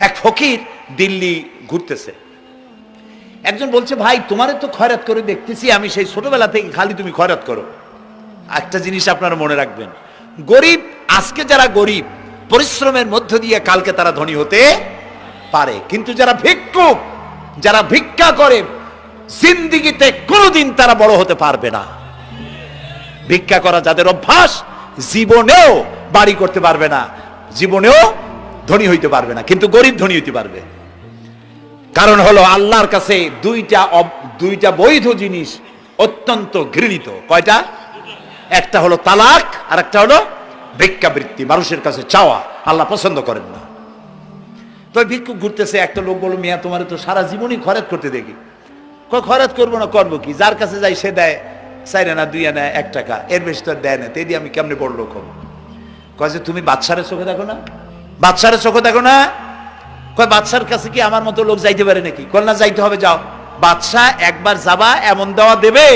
এক ফকির দিল্লি ঘুরতেছে, একজন বলছে, ভাই তোমারে তো খয়রাত করে দেখতেছি আমি সেই ছোটবেলা থেকে, খালি তুমি খয়রাত করো। একটা জিনিস আপনারা মনে রাখবেন, গরিব, আজকে যারা গরিব পরিশ্রমের মধ্য দিয়ে কালকে তারা ধনী হতে পারে, কিন্তু যারা ভিক্ষুক, যারা ভিক্ষা করে, জিন্দেগিতে কোনোদিন তারা বড় হতে পারবে না। ভিক্ষা করা যাদের অভ্যাস, জীবনেও বাড়ি করতে পারবে না, জীবনেও ধনী হইতে পারবে না, কিন্তু গরিব ধনী হইতে পারবে। কারণ হলো আল্লাহর কাছে দুইটা বৈধ জিনিস অত্যন্ত ঘৃণিত। কয়টা? একটা হলো তালাক, আর একটা হলো ভিক্ষাবৃত্তি, মানুষের কাছে চাওয়া। আল্লাহ পছন্দ করেন না। তো ভিক্ষুক ঘুরতেছে, একটা লোক বলল, মিয়া তোমার তো সারা জীবনই খরচ করতে দেখি। খরচ করবো না, করবো কি? যার কাছে যাই সে দেয় 4 আনা 2 আনা 1 টাকা, এর বেশি তো দেয় না, তেদি আমি কেমনে বড় লোক হবো? কয় যে তুমি বাদশারের চোখে দেখো না, বাদশারের চোখে দেখো না। কয় বাদশার কাছে কি আমার মতো লোক যাইতে পারে নাকি? কল না, যাইতে হবে, যাও। বাদশা একবার যাবা, এমন দেওয়া দেবে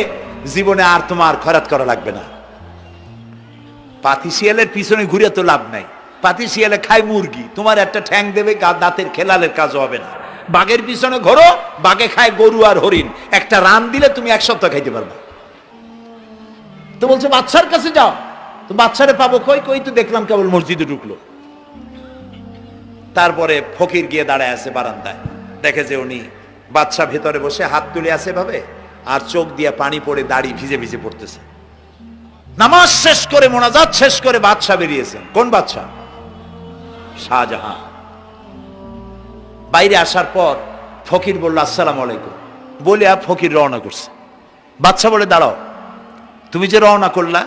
জীবনে আর তোমার খরচ করা লাগবে না। পাতি শিয়ালের পিছনে ঘুরে তো লাভ নাই, পাতি শিয়ালে খায় মুরগি, তোমার একটা ঠ্যাং দেবে, দাঁতের খেলালের কাজও হবে না। বাঘের পিছনে ঘোরো, বাঘে খায় গরু আর হরিণ, একটা রান দিলে তুমি 1 সপ্তাহ খাইতে পারবে। তো বলছে বাদশার কাছে যাও। তো বাদশারে পাবো কই? কই তো দেখলাম কেবল মসজিদে ঢুকলো। তারপরে ফকির গিয়ে দাঁড়ায় আছে বারান্দায়, দেখে যে উনি বাদশা ভেতরে বসে হাত তুলে আছে ভাবে, আর চোখ দিয়ে পানি পড়ে দাড়ি ভিজে ভিজে পড়তেছে। নামাজ শেষ করে, মোনাজাত শেষ করে বাদশা বেরিয়েছেন। কোন বাদশা? শাহজাহান। বাইরে আসার পর ফকির বলল, আসসালামু আলাইকুম বলে ফকির রওনা করছে। বাদশা বলে, দাঁড়াও, তুমি যে রওনা করলা,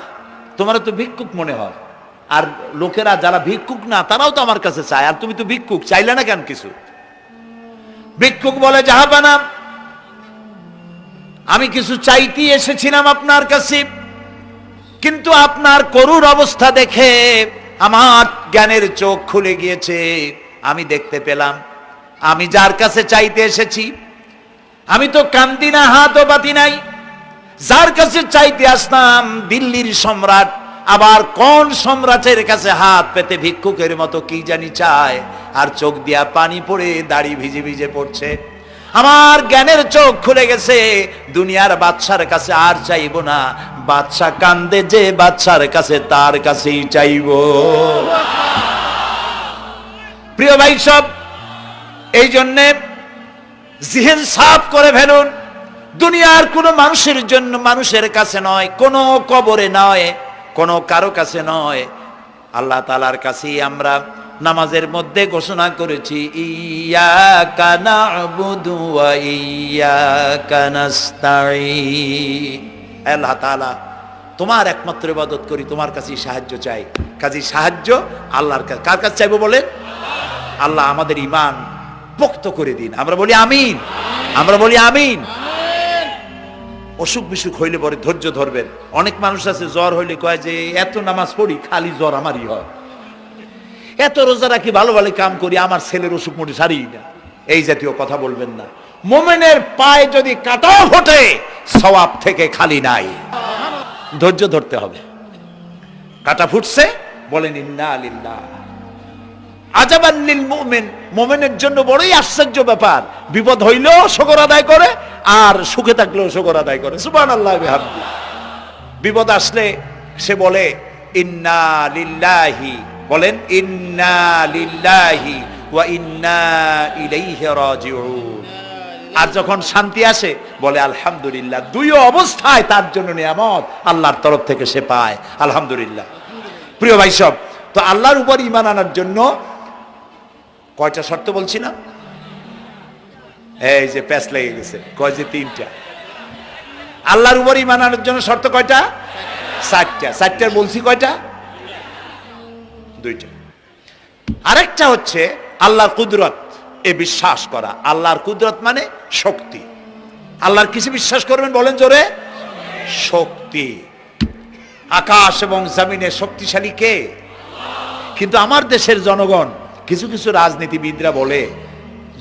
তোমার তো ভিক্ষুক মনে হয়, আর লোকেরা যারা ভিক্ষুক না তারাও তো আমার কাছে চায়, আর তুমি তো ভিক্ষুক, চাইলে না কেন কিছু? ভিক্ষুক বলে, জাহাপানা, আমি কিছু চাইতে এসেছিলাম আপনার কাছে, কিন্তু আপনার করুণ অবস্থা দেখে আমার জ্ঞানের চোখ খুলে গিয়েছে। আমি দেখতে পেলাম আমি যার কাছে চাইতে এসেছি, আমি তো কান্দি না, হাতও পাতি নাই। যার কাছে চাইতে আসলাম দিল্লির সম্রাট, আবার কোন সম্রাটের কাছে হাত পেতে ভিক্ষুকের মতো কি জানি চায়, আর চোখ দিয়া পানি পড়ে দাড়ি ভিজে ভিজে পড়ছে। আমার জ্ঞানের চোখ খুলে গেছে, দুনিয়ার বাদশার কাছে আর চাইবো না। বাদশা কান্দে যে বাদশার কাছে, তার কাছেই চাইবো। প্রিয় ভাই সব, এই জন্যে জিহেন সাফ করে ফেলুন। দুনিয়ার কোন মানুষের জন্য, মানুষের কাছে নয়, কোন কবরে নয়, কোন কারো কাছে নয়, আল্লাহ তাআলার কাছেই আমরা নামাজের মধ্যে ঘোষণা করেছি, ইয়াকা না'বুদু ওয়া ইয়াকা নাস্তাঈন। আল্লাহ তাআলা, তোমার একমাত্র ইবাদত করি, তোমার কাছেই সাহায্য চাই। কাজেই সাহায্য আল্লাহর কাছে। কার কাছে চাইবো বলেন? আল্লাহ আমাদের ঈমান পোক্ত করে দিন। আমরা বলি আমিন, আমরা বলি আমিন। অসুখ বিসুখ হইলে পরে ধৈর্য ধরবেন। অনেক মানুষ আছে জ্বর হইলে কয় যে এত নামাজ পড়ি খালি জ্বর আমারই হয়, এত রোজা রাখি, ভালো ভালো কাম করি, আমার ছেলের অসুখ মোটে সারি না। এই জাতীয় কথা বলবেন না। মুমিনের পায়ে যদি কাঁটাও ফোটে, সওয়াব থেকে খালি নাই। ধৈর্য ধরতে হবে। কাঁটা ফুটছে, বলেন ইন্না লিল্লাহ। আজাবান লিল মুমিন, মুমিনের জন্য বড়ই আশ্চর্য ব্যাপার, বিপদ হইলেও শুকর আদায় করে, আর সুখে থাকলেও শুকর আদায় করে। সুবহানাল্লাহ বিহামদি। বিপদ আসলে সে বলে ইন্না লিল্লাহি, বলেন ইন্না লিল্লাহি ওয়া ইন্না ইলাইহি রাজিউন। আর যখন শান্তি আসে বলে আলহামদুলিল্লাহ। দুই অবস্থায় তার জন্য নিয়ামত আল্লাহর তরফ থেকে সে পায়, আলহামদুলিল্লাহ। প্রিয় ভাই সব, তো আল্লাহর উপর ঈমান আনার জন্য কয়টা শর্ত বলছি না? এই যে প্যাচ লেগে গেছে, কয় যে 3টা। আল্লাহর উপর ঈমান আনার জন্য শর্ত কয়টা? 4টা। 4টার বলছি কয়টা? 2টা। আরেকটা হচ্ছে আল্লাহর কুদরত, এ বিশ্বাস করা। আল্লাহর কুদরত মানে শক্তি। আল্লাহর কিসে বিশ্বাস করবেন বলেন জোরে? শক্তি। আকাশ এবং জমিনে শক্তিশালী কে? কিন্তু আমার দেশের জনগণ, কিছু কিছু রাজনীতিবিদরা বলে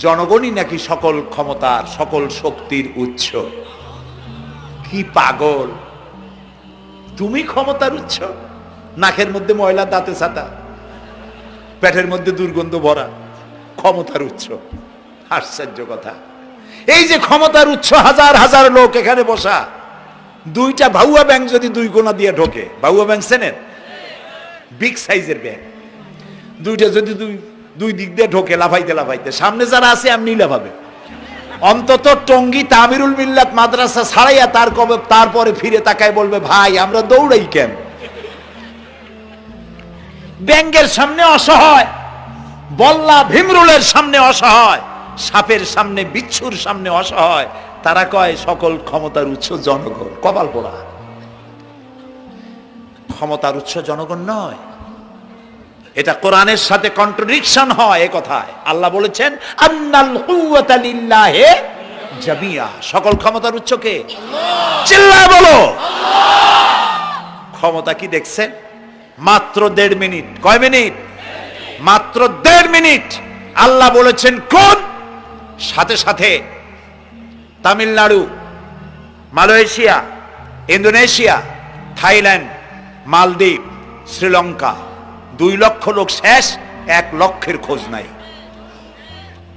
জনগণই নাকি সকল ক্ষমতার, সকল শক্তির উৎস। কি পাগল! তুমি ক্ষমতার উৎস? নাকের মধ্যে ময়লা, দাঁতে ছাতা, পেটের মধ্যে দুর্গন্ধ ভরা, ক্ষমতার উৎস। আশ্চর্য কথা, এই যে ক্ষমতার উৎস, হাজার হাজার লোক এখানে বসা, দুইটা ভাউয়া ব্যাংক যদি দুই কোণা দিয়ে ঢোকে, ভাউয়া ব্যাংক চেনেন? বিগ সাইজের ব্যাংক, দুইটা যদি দুই দিক দিয়ে ঢোকে লাফাইতে লাফাইতে, সামনে যারা আছে এমনি লাফাবে। অন্তত টঙ্গী তামিরুল মিল্লাত মাদ্রাসা ছাড়াইয়া তারপরে ফিরে তাকায় বলবে, ভাই আমরা দৌড়াই কেন? ব্যাংকের সামনে অসহায়, বল্লা ভীমরুলের সামনে অসহায়, সাপের সামনে বিচ্ছুর সামনে অসহায়, তারা কয় সকল ক্ষমতার উৎস জনগণ। কপাল পোড়া, ক্ষমতার উৎস জনগণ নয়। এটা কোরআনের সাথে কন্ট্রাডিকশন হয় এ কথায়। আল্লাহ বলেছেন আন্নাল কুওয়াতা লিল্লাহি জামিয়া, সকল ক্ষমতার উৎস কে? চিল্লায় বলো ক্ষমতা কি দেখছেন? মাত্র 1.5 মিনিট। কয় মিনিট? মাত্র 1.5 মিনিট। আল্লাহ বলেছেন কোন? সাথে সাথে তামিলনাড়ু, মালয়েশিয়া, ইন্দোনেশিয়া, থাইল্যান্ড, মালদ্বীপ, শ্রীলঙ্কা, 2 লক্ষ লোক শেষ, 1 লক্ষের খোঁজ নাই।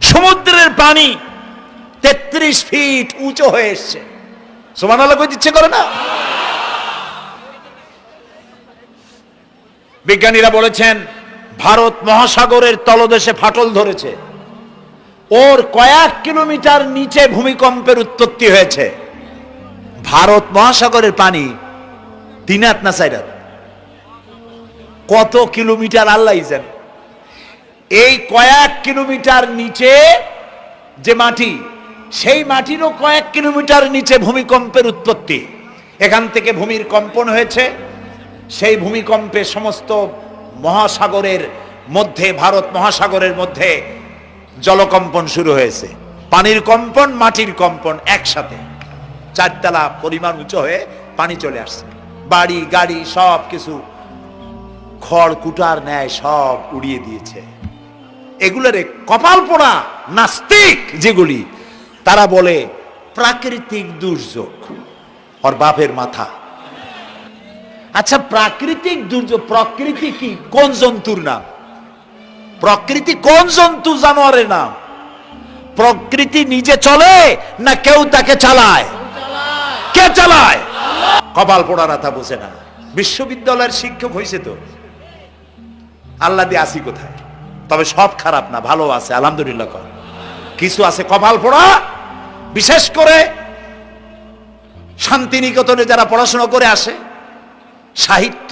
সমুদ্রের পানি 33 ফিট উঁচু হয়ে এসছে। সুবহানাল্লাহ কই ইচ্ছে করে না? বিজ্ঞানীরা বলেছেন ভারত মহাসাগরের তলদেশে ফাটল ধরেছে, ওর কয়েক কিলোমিটার নিচে ভূমিকম্পের উৎপত্তি হয়েছে। ভারত মহাসাগরের পানি 3 হাত না 4 হাত, কত কিলোমিটার আল্লাহ জানে। এই কয়েক কিলোমিটার নিচে যে মাটি, সেই মাটিরও কয়েক কিলোমিটার নিচে ভূমিকম্পের উৎপত্তি। এখান থেকে ভূমির কম্পন হয়েছে, সেই ভূমিকম্পে সমস্ত মহাসাগরের মধ্যে, ভারত মহাসাগরের মধ্যে জলকম্পন শুরু হয়েছে। পানির কম্পন, মাটির কম্পন একসাথে 4 তলা পরিমাণ উঁচু হয়ে পানি চলে আসছে। বাড়ি গাড়ি সব কিছু খড় কুটার ন্যায় সব উড়িয়ে দিয়েছে। এগুলোরে কপাল পোড়া নাস্তিক যেগুলি, তারা বলে প্রাকৃতিক দুর্যোগ। ওর বাপের মাথা। আচ্ছা, প্রাকৃতিক দুর্যোগ, প্রকৃতি কি? কোন জন্তুর নাম? প্রকৃতি কোন জন্তু জানোয়ারের নাম? প্রকৃতি নিজে চলে না কেউ তাকে চালায়? কে চালায়? কপাল পোড়ারা তা বোঝে না। বিশ্ববিদ্যালয়ের শিক্ষক হয়েছে তো, আল্লাহ দিয়ে আসি কোথায়? তবে সব খারাপ না, ভালো আছে আলহামদুলিল্লাহ। কিছু আছে কপাল পোড়া, বিশেষ করে শান্তিনিকেতনে যারা পড়াশোনা করে আসে, সাহিত্য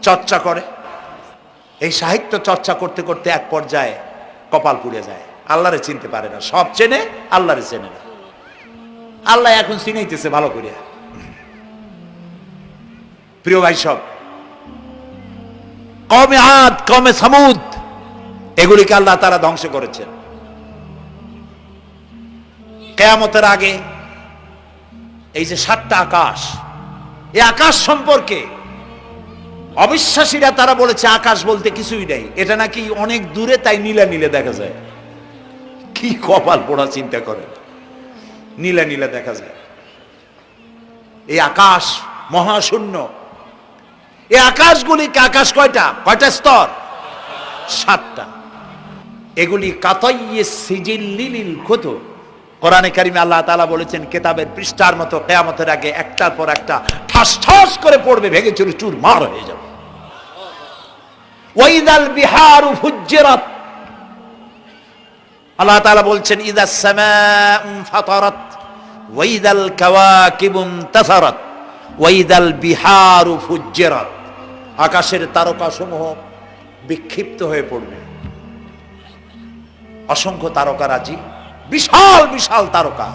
চর্চা করে, এই সাহিত্য চর্চা করতে করতে এক পর্যায়ে কপাল পুড়ে যায়, আল্লাহরে চিনতে পারে না। সব চেনে, আল্লাহরে চেনে না। আল্লাহ এখন চিনাইতেছে ভালো করিয়া। প্রিয় ভাই সব, কওমে আদ, কওমে সামুদ, এগুলিকে আল্লাহ তারা ধ্বংস করেছেন। কিয়ামতের আগে এই যে 7টা আকাশ, এই আকাশ সম্পর্কে অবিশ্বাসীরা তারা বলেছে আকাশ বলতে কিছুই নাই, এটা নাকি অনেক দূরে, তাই নীলা নীলে দেখা যায়। কি কপাল পোড়া চিন্তা করে, নীলা নীলা দেখা যায়। এই আকাশ মহাশূন্য। এই আকাশগুলিকে, আকাশ কয়টা? কয়টা স্তর? 7টা। এগুলি কাতাইয়ে সিজিল্লিল কুতুব। কোরআনে কারিমে আল্লাহ তাআলা বলেছেন কিতাবের পৃষ্ঠার মতো কিয়ামতের আগে একটার পর একটা ঠাস ঠাস করে পড়বে, ভেঙে চুরে চুরমার হয়ে যাবে। ওয়াইদাল বিহারু ফুজ্জিরাত, আল্লাহ তাআলা বলছেন ইদাস সামাউ ফাতারাত ওয়াইদাল কাওয়াকিবু ইনতাসারাত ওয়াইদাল বিহারু ফুজ্জিরাত। আকাশের তারকাসমূহ বিক্ষিপ্ত হয়ে পড়বে। অসংখ্য তারকারাজি, বিশাল বিশাল তারকা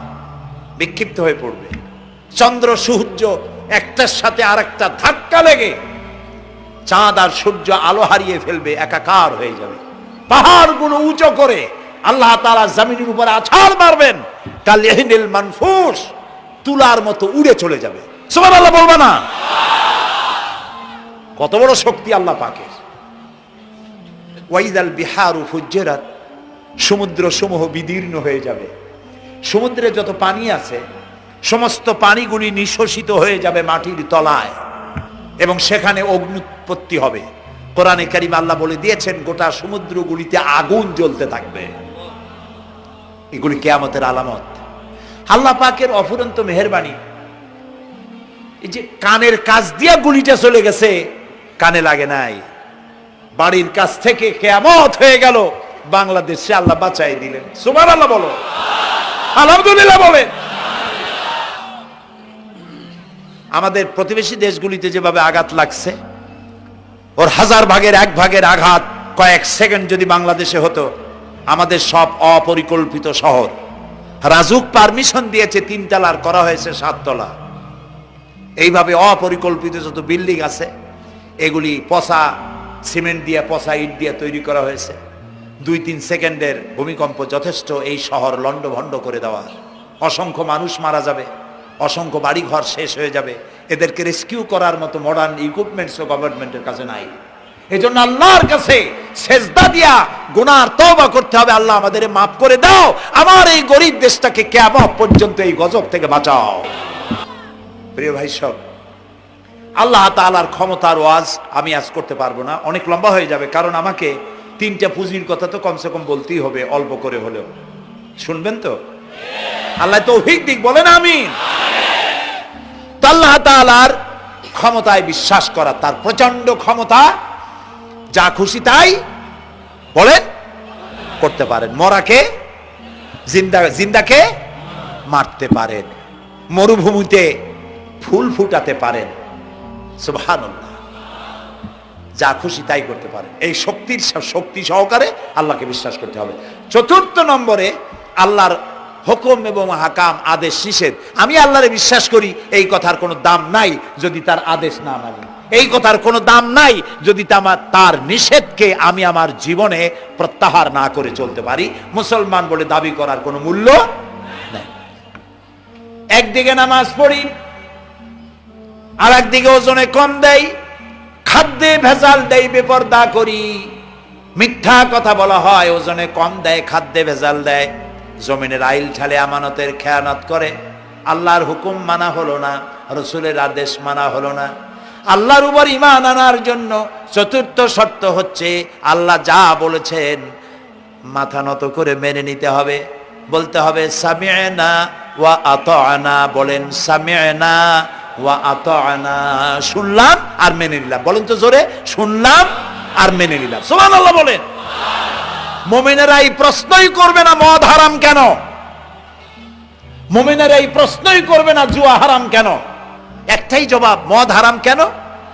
বিক্ষিপ্ত হয়ে পড়বে। চন্দ্র সূর্য একটার সাথে আরেকটা ধাক্কা লেগে চাঁদ আর সূর্য আলো হারিয়ে ফেলবে, একাকার হয়ে যাবে। পাহাড়গুলো উঁচু করে আল্লাহ তাআলা জমিনের উপরে আছাড় মারবেন, কালিহিনিল মানফুস, তুলার মতো উড়ে চলে যাবে। সুবহানাল্লাহ বলবা না? কত বড় শক্তি আল্লাহ পাকের। ওয়াইদাল বিহারু ফুজ্জিরাত, সমুদ্র সমূহ বিদীর্ণ হয়ে যাবে। সমুদ্রে যত পানি আছে সমস্ত পানিগুলি নিঃশোষিত হয়ে যাবে মাটির তলায়, এবং সেখানে অগ্নুৎপত্তি হবে। কোরআনে কারিম আল্লাহ বলে দিয়েছেন গোটা সমুদ্রগুলিতে আগুন জ্বলতে থাকবে। এগুলি কিয়ামতের আলামত। আল্লাহ পাকের অফুরন্ত মেহেরবানি। এই যে কানের কাছ দিয়া গুলিটা চলে গেছে, কানে লাগে নাই, বাড়ির কাছ থেকে কিয়ামত হয়ে গেল, বাংলাদেশে আল্লাহ বাঁচাই দিলেন। সুবহানাল্লাহ বলো, আলহামদুলিল্লাহ বলেন। আমাদের প্রতিবেশী দেশগুলিতে যেভাবে আঘাত লাগছে, ওর 1000 ভাগের 1 ভাগের আঘাত কয়েক সেকেন্ড যদি বাংলাদেশে হতো, আমাদের সব অপরিকল্পিত শহর, রাজুক পারমিশন দিয়েছে 3 তলার, করা হয়েছে 7 তলা। এইভাবে অপরিকল্পিত যত বিল্ডিং আছে এগুলি পচা সিমেন্ট দিয়ে, পচা ইট দিয়ে তৈরি করা হয়েছে। 2-3 সেকেন্ডের ভূমিকম্প যথেষ্ট এই শহর লন্ডভন্ড করে দেওয়ার। অসংখ্য মানুষ মারা যাবে, অসংখ্য বাড়িঘর শেষ হয়ে যাবে। এদেরকে রেস্কিউ করার মতো মডার্ন ইকুইপমেন্টসও গভর্নমেন্টের কাছে নাই। এজন্য আল্লাহর কাছে সেজদা দিয়া গুনার তওবা করতে হবে, আল্লাহ আমাদের মাফ করে দাও, আমার এই গরিব দেশটাকে কিয়ামত পর্যন্ত এই গজব থেকে বাঁচাও। প্রিয় ভাই সব, আল্লাহ তাআলার ক্ষমতার ওয়াজ আমি আজ করতে পারবো না, অনেক লম্বা হয়ে যাবে। কারণ আমাকে 3টা পুঁজির কথা তো কমসে কম বলতেই হবে, অল্প করে হলেও। শুনবেন তো? আল্লাহ তৌফিক দিক, বলেন আমিন। তো আল্লাহ তাআলার ক্ষমতায় বিশ্বাস করা, তার প্রচন্ড ক্ষমতা, যা খুশি তাই বলেন করতে পারেন। মরাকে জিন্দাকে মারতে পারেন, মরুভূমিতে ফুল ফুটাতে পারেন। সুবহানাল্লাহ, যা খুশি তাই করতে পারেন। এই শক্তি সহকারে আল্লাহকে বিশ্বাস করতে হবে। 4র্থ নম্বরে আল্লাহর হুকুম এবং হাকাম, আদেশ নিষেধ। আমি আল্লাহরে বিশ্বাস করি, এই কথার কোনো দাম নাই যদি তার আদেশ না মানি। এই কথার কোনো দাম নাই যদি তার নিষেধকে আমি আমার জীবনে প্রত্যাহার না করে চলতে পারি। মুসলমান বলে দাবি করার কোনো মূল্য নাই। একদিকে নামাজ পড়ি, আর একদিকে ওজনে কম দেই, খাদ্যে ভেজাল দেই, বেপরদা করি, মিথ্যা কথা বলা হয়, ওজনে কম দেয়, খাদ্যে ভেজাল দেয়, জমিনের আইল ঠালে আমানতের খেয়ানত করে। আল্লাহর হুকুম মানা হলো না, রসুলের আদেশ মানা হলো না। আল্লাহর উপর ঈমান আনার জন্য 4র্থ শর্ত হচ্ছে আল্লাহ যা বলেছেন মাথা নত করে মেনে নিতে হবে। বলতে হবে সামি'না ওয়া আতা'না। বলেন সামি'না ওয়া আতা'না, শুনলাম আর মেনে নিলাম। বলেন তো জোরে, শুনলাম আর মেনে নিলাম। সুবহানাল্লাহ বলেন। মুমিনেরা এই প্রশ্নই করবে না মদ হারাম কেন, মুমিনেরা এই প্রশ্নই করবে না জুয়া হারাম কেন। একটাই জবাব, মদ হারাম কেন?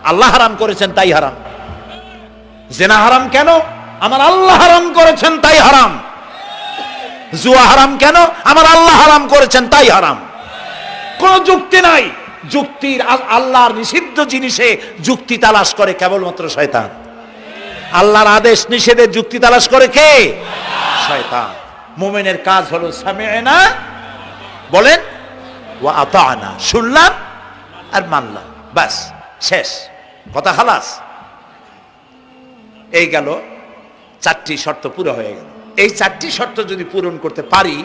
আল্লাহ হারাম করেছেন তাই হারাম। জিনা হারাম কেন? আমার আল্লাহ হারাম করেছেন তাই হারাম। জুয়া হারাম কেন? আমার আল্লাহ হারাম করেছেন তাই হারাম। কোন যুক্তি নাই। যুক্তির, আল্লাহর নিষিদ্ধ জিনিসে যুক্তি তালাশ করে কেবলমাত্র শয়তান। আল্লাহর আদেশ নিষেধে যুক্তি তালাশ করে কে? শয়তান। মুমিনের কাজ হলো সামি'না, বলেন, ওয়া আতা'না, শুনলাম আর মানলাম, বাস, শেষ কথা, খালাস। এই গেল 4টি শর্ত পুরো হয়ে গেল। এই 4টি শর্ত যদি পূরণ করতে পারি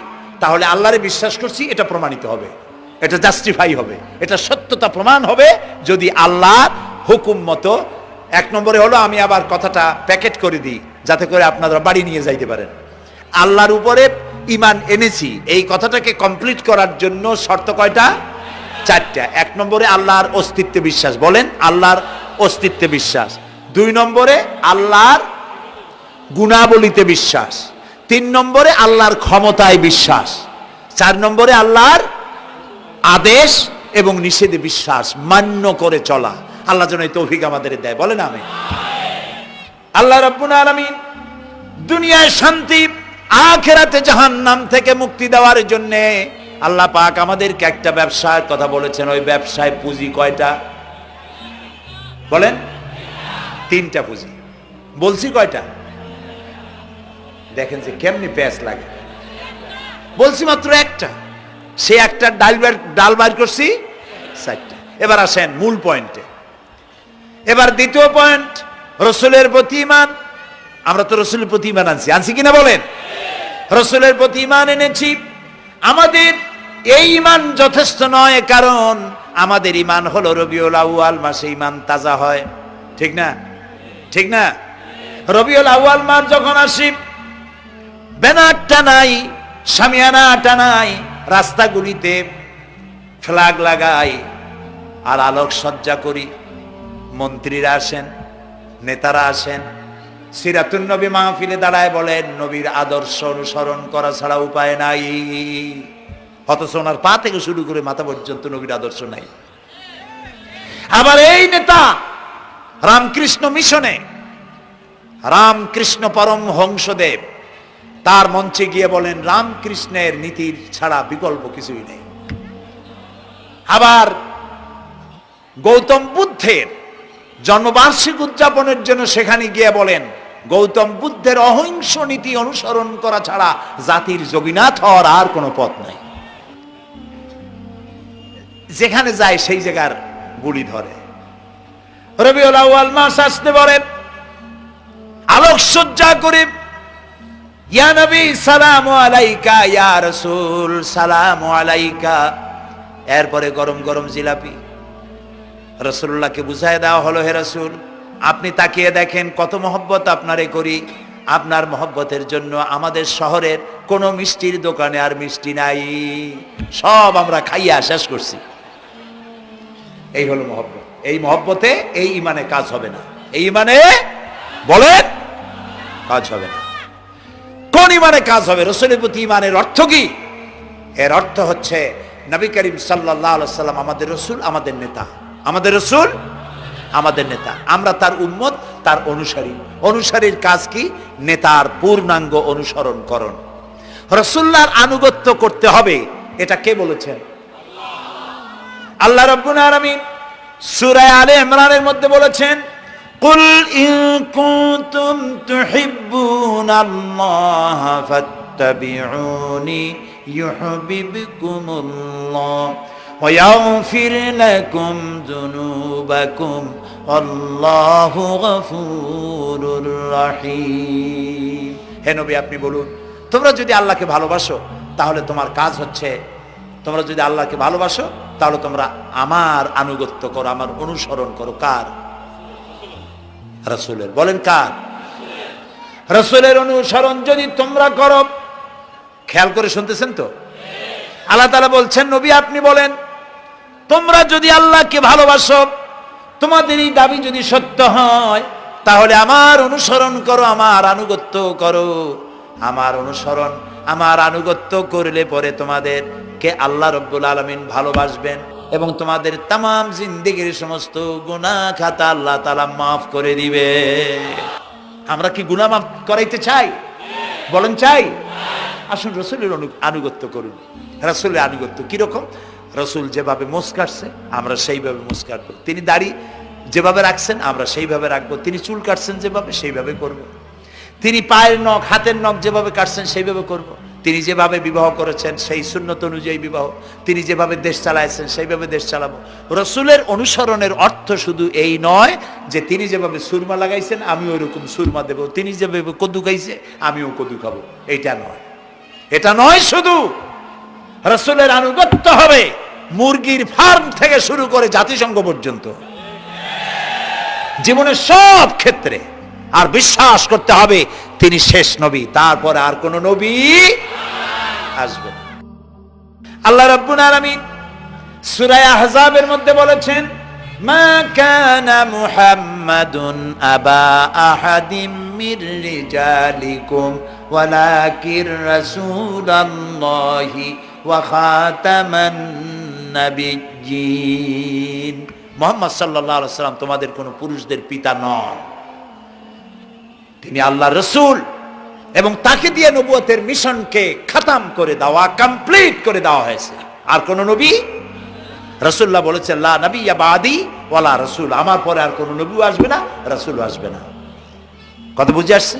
তাহলে আল্লাহরে বিশ্বাস করছি এটা প্রমাণিত হবে, এটা জাস্টিফাই হবে, এটা সত্যতা প্রমাণ হবে যদি আল্লাহর হুকুম মতো। 1 নম্বরে হলো, আমি আবার কথাটা প্যাকেট করে দিই যাতে করে আপনারা বাড়ি নিয়ে যাইতে পারেন। আল্লাহর উপরে ঈমান এনেছি, এই কথাটাকে কমপ্লিট করার জন্য শর্ত কয়টা? 4টা। 1 নম্বরে আল্লাহর অস্তিত্বে বিশ্বাস, বলেন আল্লাহর অস্তিত্বে বিশ্বাস। 2 নম্বরে আল্লাহর গুণাবলীতে বিশ্বাস। 3 নম্বরে আল্লাহর ক্ষমতায় বিশ্বাস। 4 নম্বরে আল্লাহর আদেশ এবং নিষেধে বিশ্বাস, মান্য করে চলা। আল্লাহ যেন এই তৌফিক আমাদের দেয়, বলেন আমিন। আল্লাহ রাব্বুল আলামিন দুনিয়ায় শান্তি, আখিরাতে জাহান্নাম থেকে মুক্তি দেওয়ার জন্য আল্লাহ পাক আমাদেরকে একটা ব্যবসার কথা বলেছেন। ওই ব্যবসায় পুঁজি কয়টা? বলেন। 3টা পুঁজি। বলছি কয়টা? দেখেন যে কেমনি প্যাঁচ লাগে। বলছি মাত্র একটা, সে একটা ডাল বার করছি 4টা। এবার আসেন মূল পয়েন্টে। এবার 2য় পয়েন্ট, রসুলের প্রতি ঈমান। আমরা তো রসুলের প্রতি ঈমান আনছি কিনা বলেন? রসুলের প্রতি ঈমান এনেছি। আমাদের এই ঈমান যথেষ্ট নয়, কারণ আমাদের ঈমান হলো রবিউল আউয়াল মাসে ঈমান তাজা হয়, ঠিক না? ঠিক না? রবিউল আউয়াল মাস যখন আসি, ব্যানার টানাই, শামিয়ানা টানাই, রাস্তাগুলিতে ফ্ল্যাগ লাগাই আর আলোক সজ্জা করি। মন্ত্রীরা আসেন, নেতারা আসেন, সিরাতুন নবী মাহফিলে দাঁড়ায় বলেন নবীর আদর্শ অনুসরণ করা ছাড়া উপায় নাই। অথচ ওনার পা থেকে শুরু করে মাথা পর্যন্ত নবীর আদর্শ নাই। আবার এই নেতা রামকৃষ্ণ মিশনে, রামকৃষ্ণ পরমহংসদেব তার মঞ্চে গিয়ে বলেন রামকৃষ্ণের নীতির ছাড়া বিকল্প কিছুই নেই। আবার গৌতম বুদ্ধের জন্মবার্ষিকী উদযাপনের জন্য সেখানে গিয়ে বলেন গৌতম বুদ্ধের অহিংস নীতি অনুসরণ করা ছাড়া জাতির যোগীনাথ হওয়ার আর কোনো পথ নাই। যেখানে যায় সেই জায়গার গুলি ধরে। রবিউল আউয়াল মাস আসতে পারে, আলোকসজ্জা করে ইয়া নবী সালামু আলাইকা, ইয়া রাসূল সালামু আলাইকা। এরপরে গরম গরম জিলাপি রাসূলুল্লাহকে বুঝায় দেওয়া হলো, হে রাসূল আপনি তাকিয়ে দেখেন কত মহব্বত আপনারে করি, আপনার মহব্বতের জন্য আমাদের শহরের কোন মিষ্টির দোকানে আর মিষ্টি নাই, সব আমরা খাইয়া শেষ করছি। এই হলো মহব্বত। এই মহব্বতে এই ইমানে কাজ হবে না। এই ইমানে বলেন কাজ হবে না। কোন ইমানে কাজ হবে? রাসূলের প্রতি ইমানের অর্থ কি? এর অর্থ হচ্ছে নবী করিম সাল্লাল্লাহু আলাইহি ওয়াসাল্লাম আমাদের রাসূল, আমাদের নেতা। আমাদের রাসূল আমাদের নেতা, আমরা তার উম্মত, তার অনুসারী। অনুসারীর কাজ কি? নেতার পূর্ণাঙ্গ অনুসরণ করণ। রাসূলুল্লাহর আনুগত্য করতে হবে, এটা কে বলেছেন? আল্লাহ রাব্বুল আলামিন সূরা আলে ইমরানের মধ্যে বলেছেন কুল ইন কুনতুম তুহিব্বুনাল্লাহ ফাত্তাবিউনি ইউহিব্বুকুমুল্লাহ ওয়া ইয়াগফির লাকুম যুনুবাকুম আল্লাহু গফুরুর রহিম। হে নবী আপনি বলুন, তোমরা যদি আল্লাহকে ভালোবাসো তাহলে তোমার কাজ হচ্ছে, তোমরা যদি আল্লাহকে ভালোবাসো তাহলে তোমরা আমার আনুগত্য করো, আমার অনুসরণ করো। কার? রাসূলের। বলেন কার? রাসূলের অনুসরণ যদি তোমরা করো, খেয়াল করে শুনতেছেন তো? আল্লাহ তাআলা বলছেন নবী আপনি বলেন তোমরা যদি আল্লাহকে ভালোবাসো, তোমাদের এই দাবি যদি সত্য হয় তাহলে আমার অনুসরণ করো, আমার আনুগত্য করো। আমার অনুসরণ, আমার আনুগত্য করলে পরে তোমাদেরকে আল্লাহ রাব্বুল আলামিন ভালোবাসবেন এবং তোমাদের তামাম জিন্দেগির সমস্ত গুনাহ খাতা আল্লাহ তাআলা মাফ করে দিবে। আমরা কি গুনাহ মাফ করাইতে চাই? বলেন চাই? আসুন রাসূলের আনুগত্য করুন। রাসূলের আনুগত্য কিরকম? রাসূল যেভাবে মোস কাটছে আমরা সেইভাবে মোস কাটবো। তিনি দাড়ি যেভাবে রাখছেন আমরা সেইভাবে রাখবো। তিনি চুল কাটছেন যেভাবে সেইভাবে করব। তিনি পায়ের নখ, হাতের নখ যেভাবে কাটছেন সেইভাবে করব। তিনি যেভাবে বিবাহ করেছেন সেই সুন্নত অনুযায়ী বিবাহ, তিনি যেভাবে দেশ চালাইছেন সেইভাবে দেশ চালাবো। রাসূলের অনুসরণের অর্থ শুধু এই নয় যে তিনি যেভাবে সুরমা লাগাইছেন আমি ওইরকম সুরমা দেব, তিনি যেভাবে কদু খাইছে আমিও কদু খাবো, এইটা নয়। এটা নয়, শুধু রাসূলের আনুগত্য হবে মুরগির ফার্ম থেকে শুরু করে জাতিসংঘ পর্যন্ত, জীবনের সব ক্ষেত্রে। আর বিশ্বাস করতে হবে তিনি শেষ নবী, তারপরে আর কোন নবী আসবে না। আল্লাহ রাব্বুল আলামিন সূরা আহজাবের মধ্যে বলেছেন মা কানা মুহাম্মাদুন আবা আহাদিম মির রিজালিকুম ওয়ালাকির রাসূলুল্লাহি ওয়া খাতামান নাবিয়্যিন। মুহাম্মদ সাল্লাল্লাহু আলাইহি ওয়াসাল্লাম তোমাদের কোন পুরুষদের পিতা নন, তিনি আল্লাহর রাসূল এবং তাকে দিয়ে নবুয়তের মিশনকে খতম করে দেওয়া, কমপ্লিট করে দেওয়া হয়েছে। আর কোন নবী? রাসূলুল্লাহ বলেছেন লা নবিয়্যা বাদি ওয়ালা রাসূল, আমার পরে আর কোন নবীও আসবে না, রাসূলও আসবে না। কথা বুঝে আসছে?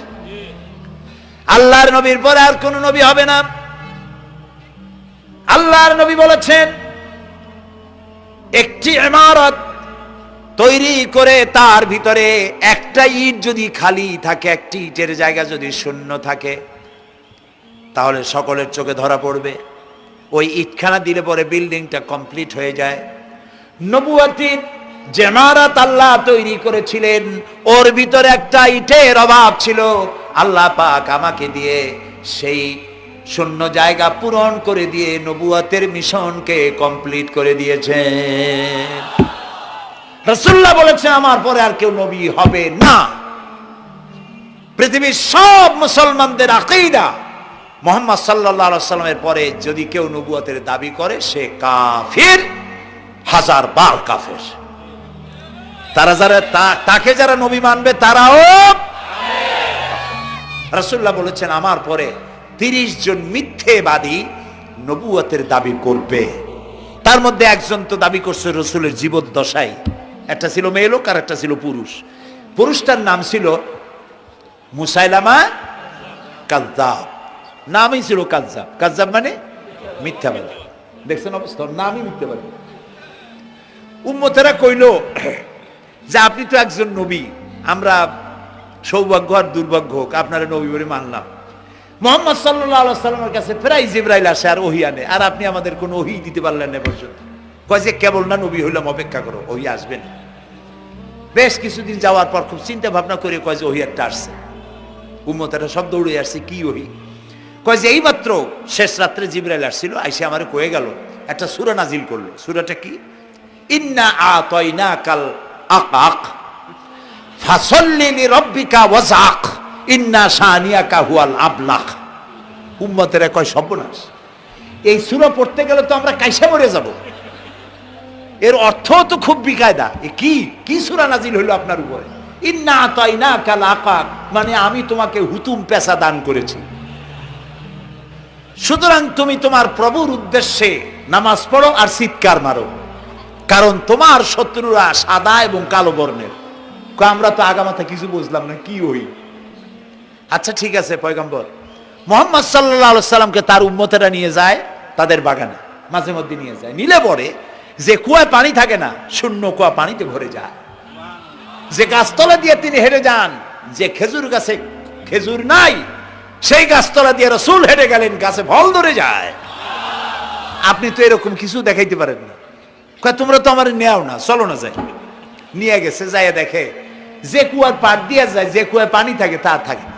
আল্লাহর নবীর পরে আর কোন নবী হবে না। আল্লাহর নবী বলেছেন একটি ইমারত তৈরি করে তার ভিতরে একটা ইট যদি খালি থাকে, একটি ইটের জায়গা যদি শূন্য থাকে তাহলে সকলের চোখে ধরা পড়বে। ওই ইটখানা দিলে পরে বিল্ডিংটা কমপ্লিট হয়ে যায়। নবুয়তের যে ইমারত আল্লাহ তৈরি করেছিলেন ওর ভিতরে একটা ইটের অভাব ছিল, আল্লাহ পাক আমাকে দিয়ে সেই শূন্য জায়গা পূরণ করে দিয়ে নবুয়তের মিশনকে কমপ্লিট করে দিয়েছেন। রাসূলুল্লাহ বলেছেন আমার পরে আর কেউ নবী হবে না। পৃথিবীর সব মুসলমানদের আকীদা মুহাম্মদ সাল্লাল্লাহু আলাইহি ওয়াসাল্লামের পরে যদি কেউ নবুয়তের দাবি করে সে কাফির, হাজার বার কাফের। তারা যারা তাকে যারা নবী মানবে তারাও। রাসূলুল্লাহ বলেছেন আমার পরে 30 জন মিথ্যেবাদী নবুয়তের দাবি করবে। তার মধ্যে একজন তো দাবি করছে রাসূলের জীবদ্দশায়, একটা ছিল মেয়ে লোক আর একটা ছিল পুরুষ। পুরুষটার নাম ছিল মুসাইলামা কাযযাব, নামই ছিল কাযযাব। কাযযাব মানে মিথ্যাবাদী। দেখছেন অবস্থা, নামই মিথ্যাবাদী। উম্মতেরা কইল যে আপনি তো একজন নবী, আমরা সৌভাগ্য আর দুর্ভাগ্য হোক আপনারা নবী বলে মানলাম। মুহাম্মদ সাল্লাল্লাহু আলাইহি ওয়াসাল্লামের কাছে প্রায় জিবরাইল আসে আর ওহী আনে, আর আপনি আমাদের কোনো ওহী দিতে পারলেন না পর্যন্ত। কয় যে কেবল না নবী হইলাম, অপেক্ষা করো, ওহী আসবেন। বেশ কিছুদিন যাওয়ার পর খুব চিন্তা ভাবনা করে কয় যে ওহী একটা আসছে। উম্মতেরা সব দৌড়ে আসছে, কি ওহী? কয় যে এইমাত্র শেষ রাত্রে জিবরাইল আসছিল, আইসে আমারে কয়ে গেল একটা সূরা নাজিল করলো। সূরাটা কি? ইন্না আতাইনাকাল আকাক ফাসাল্লি লিরাব্বিকা ওয়াজআক ইন্না শানিয়াকা হুয়াল আবলাক। উম্মতেরা কয় সর্বনাশ, এই সূরা পড়তে গেলে তো আমরা কাইসা মরে যাব। এর অর্থ তো খুব বিকায়দা। এ কি সূরা নাজিল হইল আপনার উপরে? ইন্না আতাইনাকাল আকাক মানে আমি তোমাকে হুতুম পেশা দান করেছি, সুতরাং তুমি তোমার প্রভুর উদ্দেশ্যে নামাজ পড়ো আর চিৎকার মারো, কারণ তোমার শত্রুরা সাদা এবং কালো বর্ণের। আমরা তো আগামাথা কিছু বুঝলাম না, কি ওই? আচ্ছা ঠিক আছে, পয়গম্বর মুহাম্মদ সাল্লাল্লাহু আলাইহি সাল্লামকে তার উম্মতেরা নিয়ে যায় তাদের বাগানে, মাঝে মধ্যে নিয়ে যায়। নিলে পরে যে কুয়ায় পানি থাকে না, শূন্য কুয়া পানিতে ভরে যায়। যে গাছতলা দিয়ে তিনি হেঁটে যান, যে খেজুর গাছে খেজুর নাই সেই গাছতলা দিয়ে রাসূল হেঁটে গেলেন, গাছে ফল ধরে যায়। আপনি তো এরকম কিছু দেখাইতে পারেন না। তোমরা তো আমার নেও না, চলো না যাই। নিয়ে গেছে, যাইয়া দেখে যে কুয়ার পাড় দিয়ে যায়, যে কুয়ায় পানি থাকে তা থাকে না,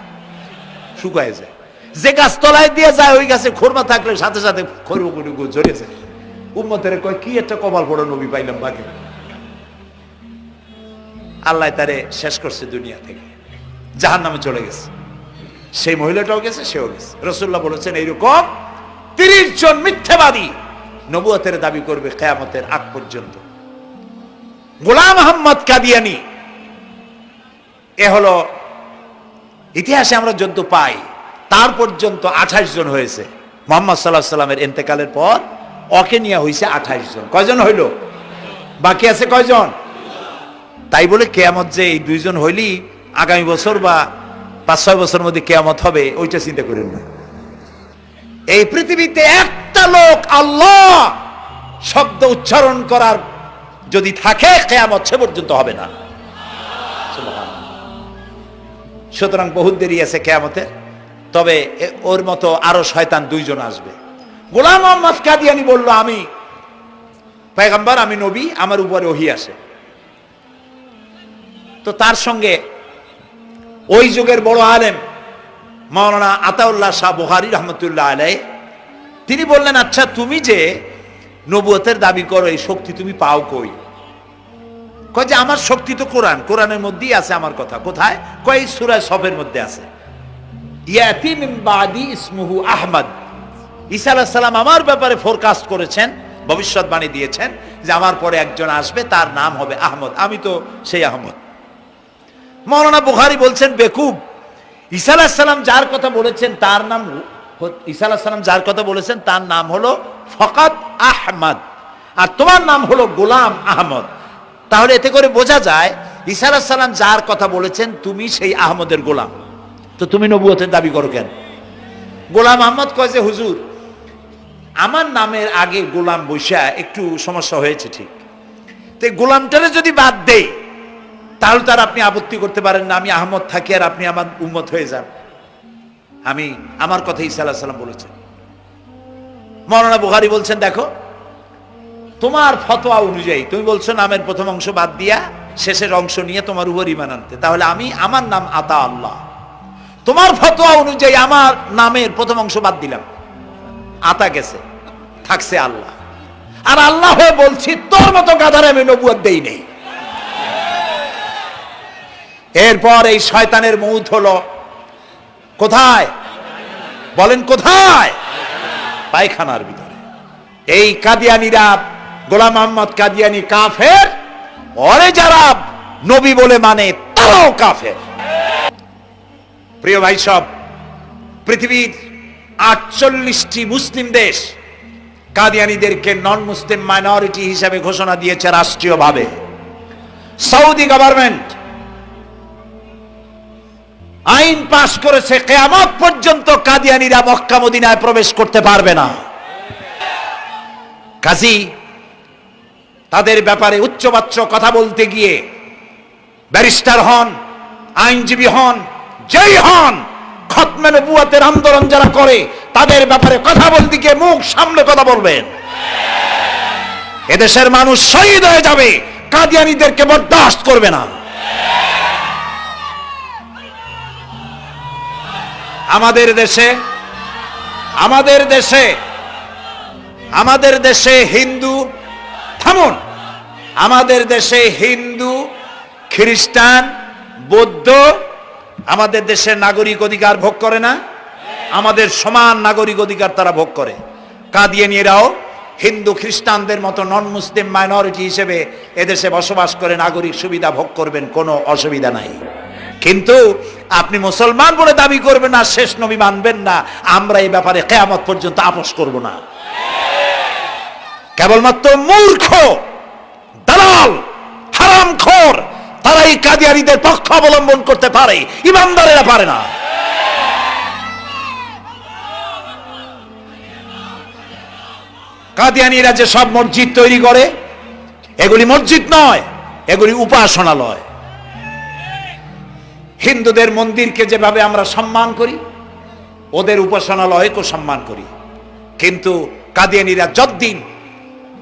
শুকায় যায়। যে গাছ তলায় দিয়ে যায় ওই গাছে খোরমা থাকলে সাথে সাথে খরমা ঝরে যায়। উম্মতের কয় কি একটা কপাল পড়ো নবী পাইলাম বাকি। আল্লাহ তারে শেষ করছে দুনিয়া থেকে, জাহান্নামে চলে গেছে। সেই মহিলাটাও গেছে, সেও গেছে। রাসূলুল্লাহ বলেছেন এইরকম 30 জন মিথ্যাবাদী নবুয়তের দাবি করবে কিয়ামতের আগ পর্যন্ত। গোলাম আহমদ কাদিয়ানী, এ হলো ইতিহাসে আমরা যদ্য পাই তার পর্যন্ত 28 জন হয়েছে। মুহাম্মদ সাল্লাল্লাহু আলাইহি সাল্লামের ইন্তেকালের পর ওকে নিয়ে হয়েছে 28 জন। কয়জন হইল? বাকি আছে কয়জন? তাই বলে কিয়ামত যে এই 2 জন হইলি আগামী বছর বা 5-6 বছরের মধ্যে কিয়ামত হবে ওইটা চিন্তা করেন না। এই পৃথিবীতে একটা লোক আল্লাহ শব্দ উচ্চারণ করার যদি থাকে কিয়ামত সে পর্যন্ত হবে না। সুতরাং বহুত দেরি আছে কিয়ামতে। তবে ওর মতো আরো শয়তান 2 জন আসবে। গোলাম আহমদ কাদিয়ানী বলল আমি পয়গম্বর, আমি নবী, আমার উপরে ওহী আসে। তো তার সঙ্গে ওই যুগের বড় আলেম মাওলানা আতাউল্লাহ শাহ বুখারী রহমতুল্লাহ আলাইহি তিনি বললেন, আচ্ছা তুমি যে নবুয়তের দাবি করো এই শক্তি তুমি পাও কই? কয় যে আমার শক্তি তো কোরআন, কোরআনের মধ্যেই আছে আমার কথা। কোথায়? কয় সূরা সফের মধ্যে আছে, ইয়াতি মিন বাদি ইসমুহু আহমদ। ঈসা আলাইহিস সালাম আমার ব্যাপারে ফোরকাস্ট করেছেন, ভবিষ্যৎবাণী দিয়েছেন যে আমার পরে একজন আসবে তার নাম হবে আহমদ, আমি তো সেই আহমদ। মাওলানা বুখারী বলছেন বেকুব, ঈসা আলাইহিস সালাম যার কথা বলেছেন তার নাম, ঈসা আলাইহিস সালাম যার কথা বলেছেন তার নাম হলো ফকাত আহমদ, আর তোমার নাম হলো গোলাম আহমদ। তাহলে এতে করে বোঝা যায় ঈসা আলাইহিস সালাম যার কথা বলেছেন তুমি সেই আহমদের গোলাম, তো তুমি নবুয়তের দাবি করো কেন? গোলাম আহমদ কয় যে হুজুর আমার নামের আগে গোলাম বৈশা একটু সমস্যা হয়েছে, ঠিক, তো গোলামটারে যদি বাদ দেই তাহলে তার আপনি আপত্তি করতে পারেন না আমি আহমদ থাকি আর আপনি আমার উম্মত হয়ে যান। আমি আমার কথা ঈসা আলাইহিস সালাম বলেছেন। মাওলানা বুখারী বলছেন দেখো তোমার ফতোয়া অনুযায়ী তুমি বলছো নামের প্রথম অংশ বাদ দিয়া শেষের অংশ নিয়ে তোমার উপর ঈমান আনতে, তাহলে আমার নাম আতা আল্লাহ, তোমার ফতোয়া অনুযায়ী আমার নামের প্রথম অংশ বাদ দিলাম, আতা গেছে, থাকছে আল্লাহ। আর আল্লাহ হয়ে বলছি তোর মতো গাধারে আমি নবুয়ত দেই নেই। এরপর এই শয়তানের মৌত হলো কোথায় বলেন? কোথায়? পায়খানার ভিতরে। এই কাদিয়ানীরা, গোলাম মোহাম্মদ কাদিয়ানী কাফের, ওরে যারা নবী বলে মানে তারাও কাফের। প্রিয় ভাই সব, পৃথিবীর 48টি মুসলিম দেশ কাদিয়ানীদেরকে নন মুসলিম মাইনরিটি হিসেবে ঘোষণা দিয়েছে রাষ্ট্রীয়ভাবে। সৌদি গভর্নমেন্ট আইন পাশ করেছে কিয়ামত পর্যন্ত কাদিয়ানীরা মক্কা মদিনায় প্রবেশ করতে পারবে না। কাজী তাদের ব্যাপারে উচ্চবাচ্য কথা বলতে গিয়ে ব্যারিস্টার হন, আইনজীবী হন, যেই হন, খতমে নবুয়তের আন্দোলন যারা করে তাদের ব্যাপারে কথা বলতে গিয়ে মুখ সামনে কথা বলবেন। এদেশের মানুষ শহীদ হয়ে যাবে, কাদিয়ানীদেরকে বরদাস্ত করবে না। আমাদের দেশে হিন্দু, থামুন, আমাদের দেশে হিন্দু, খ্রিস্টান, বৌদ্ধ আমাদের দেশের নাগরিক অধিকার ভোগ করে না? আমাদের সমান নাগরিক অধিকার তারা ভোগ করে। কাদিয়ানীরাও হিন্দু খ্রিস্টানদের মতো নন মুসলিম মাইনরিটি হিসেবে এদেশে বসবাস করে নাগরিক সুবিধা ভোগ করবেন, কোনো অসুবিধা নাই। কিন্তু আপনি মুসলমান বলে দাবি করবেন না, শেষ নবী মানবেন না, আমরা এই ব্যাপারে কিয়ামত পর্যন্ত আপোষ করব না। কেবলমাত্র মূর্খ, দালাল, হারামখোর তারাই কাদিয়ানীদের পক্ষ অবলম্বন করতে পারে, ইমানদারেরা পারে না। কাদিয়ানীরা যে সব মসজিদ তৈরি করে, এগুলি মসজিদ নয়, এগুলি উপাসনালয়। হিন্দুদের মন্দিরকে যেভাবে আমরা সম্মান করি, ওদের উপাসনালয়কেও সম্মান করি। কিন্তু কাদিয়ানীরা যতদিন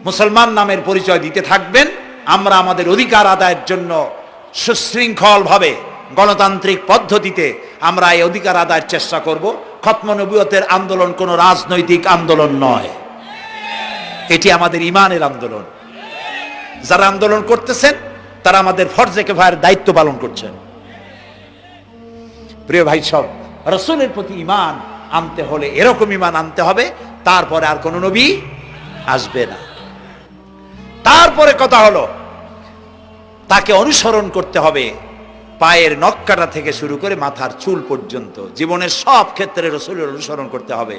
মুসলমান নামের পরিচয় দিতে থাকবেন, আমরা আমাদের অধিকার আদায়ের জন্য সুশৃঙ্খল ভাবে গণতান্ত্রিক পদ্ধতিতে আমরা এই অধিকার আদায়ের চেষ্টা করব। খতম নবুয়তের আন্দোলন কোনো রাজনৈতিক আন্দোলন নয়, এটি আমাদের ইমানের আন্দোলন। যারা আন্দোলন করতেছেন তারা আমাদের ফরজে কিফায়ার দায়িত্ব পালন করছেন। প্রিয় ভাই সব, রাসূলের প্রতি ঈমান আনতে হলে এরকম ঈমান আনতে হবে, তারপরে আর কোন নবী আসবে না। তারপরে কথা হলো তাকে অনুসরণ করতে হবে পায়ের নখকাটা থেকে শুরু করে মাথার চুল পর্যন্ত, জীবনের সব ক্ষেত্রে রাসূলের অনুসরণ করতে হবে।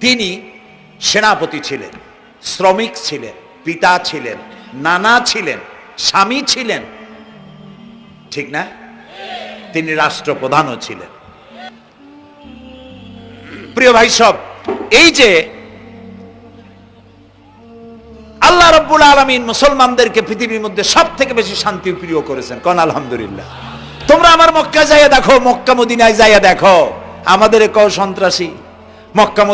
তিনি সেনাপতি ছিলেন, শ্রমিক ছিলেন, পিতা ছিলেন, নানা ছিলেন, স্বামী ছিলেন, ঠিক না? তিনি রাষ্ট্রপ্রধানও ছিলেন। প্রিয় ভাই সব, এই যে আল্লাহ রাব্বুল আলামিন মুসলমানদেরকে পৃথিবীর মধ্যে সবথেকে বেশি শান্তি প্রিয় করেছেন, কোন আলহামদুলিল্লাহ। তোমরা আমার মক্কা যাইয়া দেখো, মক্কা মদিনায় যাইয়া দেখো, আমাদের কেউ সন্ত্রাসী মক্কা